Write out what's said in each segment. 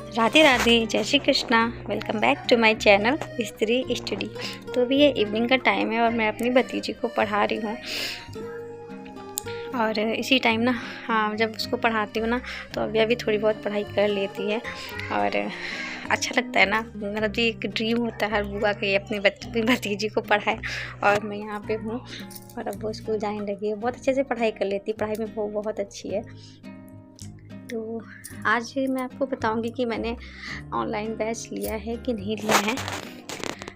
राधे राधे, जय Shri Krishna. Welcome back to my channel Stree study. तो अभी ये इवनिंग का टाइम है और मैं अपनी भतीजी को पढ़ा रही हूँ। और इसी टाइम ना, हाँ, जब उसको पढ़ाती हूँ ना तो अभी थोड़ी बहुत पढ़ाई कर लेती है और अच्छा लगता है ना। मेरा भी एक ड्रीम होता है हर बुआ के अपनी भतीजी को पढ़ाए। और मैं यहाँ पे हूँ और अब वो स्कूल जाने लगी है। बहुत अच्छे से पढ़ाई कर लेती है, पढ़ाई में वो बहुत अच्छी है। तो आज मैं आपको बताऊंगी कि मैंने ऑनलाइन बैच लिया है कि नहीं लिया है।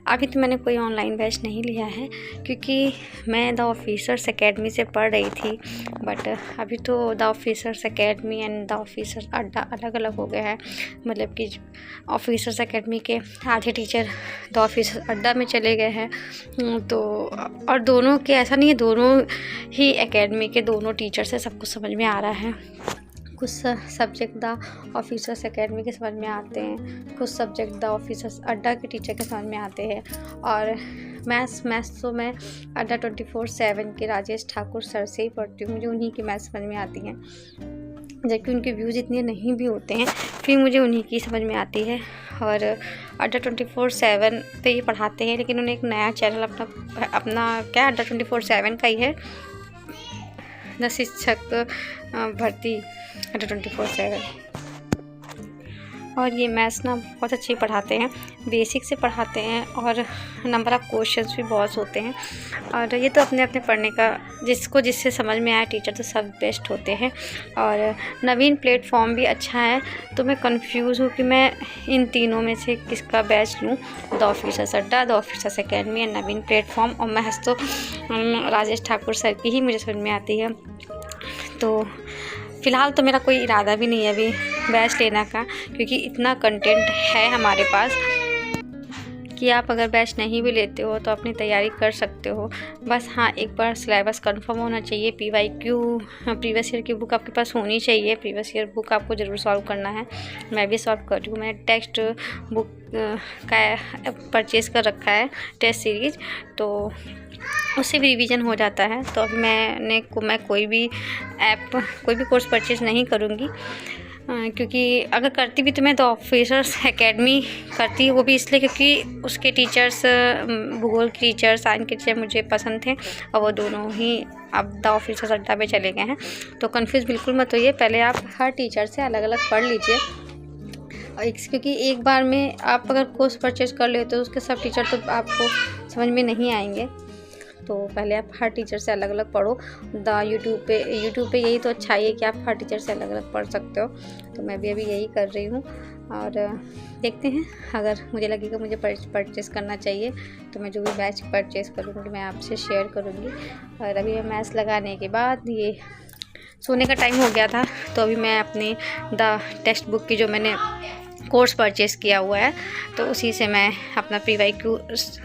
अभी तो मैंने कोई ऑनलाइन बैच नहीं लिया है क्योंकि मैं द ऑफिसर्स एकेडमी से पढ़ रही थी। बट अभी तो the officers academy and the officers अड्डा अलग अलग हो गए हैं। मतलब कि ऑफिसर्स एकेडमी के आधे टीचर द ऑफिसर्स अड्डा में चले गए हैं। तो और दोनों के ऐसा नहीं है, दोनों ही एकेडमी के दोनों टीचर से सब कुछ समझ में आ रहा है। कुछ सब्जेक्ट द ऑफिसर्स एकेडमी के समझ में आते हैं, कुछ सब्जेक्ट द ऑफिसर्स अड्डा के टीचर के समझ में आते हैं। और मैथ्स तो मैं अड्डा 24/7 के राजेश ठाकुर सर से ही पढ़ती हूँ। मुझे उन्हीं की मैथ्स समझ में आती हैं, जबकि उनके व्यूज़ इतने नहीं भी होते हैं, फिर मुझे उन्हीं की समझ में आती है। और अड्डा 24/7 पे ये पढ़ाते हैं, लेकिन उन्हें एक नया चैनल अपना क्या अड्डा 24/7 का ही है, द शिक्षक भर्ती अड्डा 24/7। और ये मैथ्स ना बहुत अच्छी पढ़ाते हैं, बेसिक से पढ़ाते हैं और नंबर ऑफ़ क्वेश्चंस भी बहुत होते हैं। और ये तो अपने अपने पढ़ने का, जिससे समझ में आया टीचर तो सब बेस्ट होते हैं। और नवीन प्लेटफॉर्म भी अच्छा है। तो मैं कंफ्यूज हूँ कि मैं इन तीनों में से किसका बैच लूँ, द ऑफिसर्स अड्डा, the officers academy and Naveen platform. और मैथ्स तो राजेश ठाकुर सर की ही मुझे समझ में आती है। तो फ़िलहाल तो मेरा कोई इरादा भी नहीं है अभी बैच लेना का, क्योंकि इतना कंटेंट है हमारे पास कि आप अगर बैच नहीं भी लेते हो तो अपनी तैयारी कर सकते हो। बस हाँ, एक बार सिलेबस कंफर्म होना चाहिए। PYQ प्रीवियस ईयर की बुक आपके पास होनी चाहिए। प्रीवियस ईयर बुक आपको ज़रूर सॉल्व करना है। मैं भी सॉल्व कर रही हूँ। मैंने टेक्स्ट बुक का परचेज़ कर रखा है, टेस्ट सीरीज़, तो उससे भी रिवीजन हो जाता है। तो अभी मैं कोई भी कोर्स परचेज़ नहीं करूँगी, क्योंकि अगर करती भी तो मैं द ऑफिसर्स एकेडमी करती, वो भी इसलिए क्योंकि उसके टीचर्स, भूगोल के टीचर, साइंस के टीचर मुझे पसंद थे और वो दोनों ही अब द ऑफिसर्स अड्डा पे चले गए हैं। तो कंफ्यूज बिल्कुल मत होइए, पहले आप हर टीचर से अलग अलग पढ़ लीजिए। क्योंकि एक बार में आप अगर कोर्स परचेज़ कर लेते हो तो उसके सब टीचर तो आपको समझ में नहीं आएंगे। तो पहले आप हर टीचर से अलग अलग पढ़ो। यूट्यूब पे यही तो अच्छा है कि आप हर टीचर से अलग अलग पढ़ सकते हो। तो मैं भी अभी यही कर रही हूँ और देखते हैं, अगर मुझे लगेगा मुझे परचेज़ करना चाहिए तो मैं जो भी बैच परचेज़ करूँगी मैं आपसे शेयर करूँगी। और अभी मैं मैथ्स लगाने के बाद ये सोने का टाइम हो गया था, तो अभी मैं अपनी द टेक्स्ट बुक की जो मैंने कोर्स परचेज़ किया हुआ है तो उसी से मैं अपना PYQ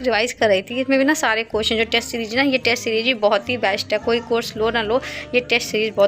रिवाइज़ कर रही थी। इसमें भी ना सारे क्वेश्चन जो टेस्ट सीरीज ना, ये टेस्ट सीरीज ही बहुत ही बेस्ट है। कोई कोर्स लो ना लो, ये टेस्ट सीरीज बहुत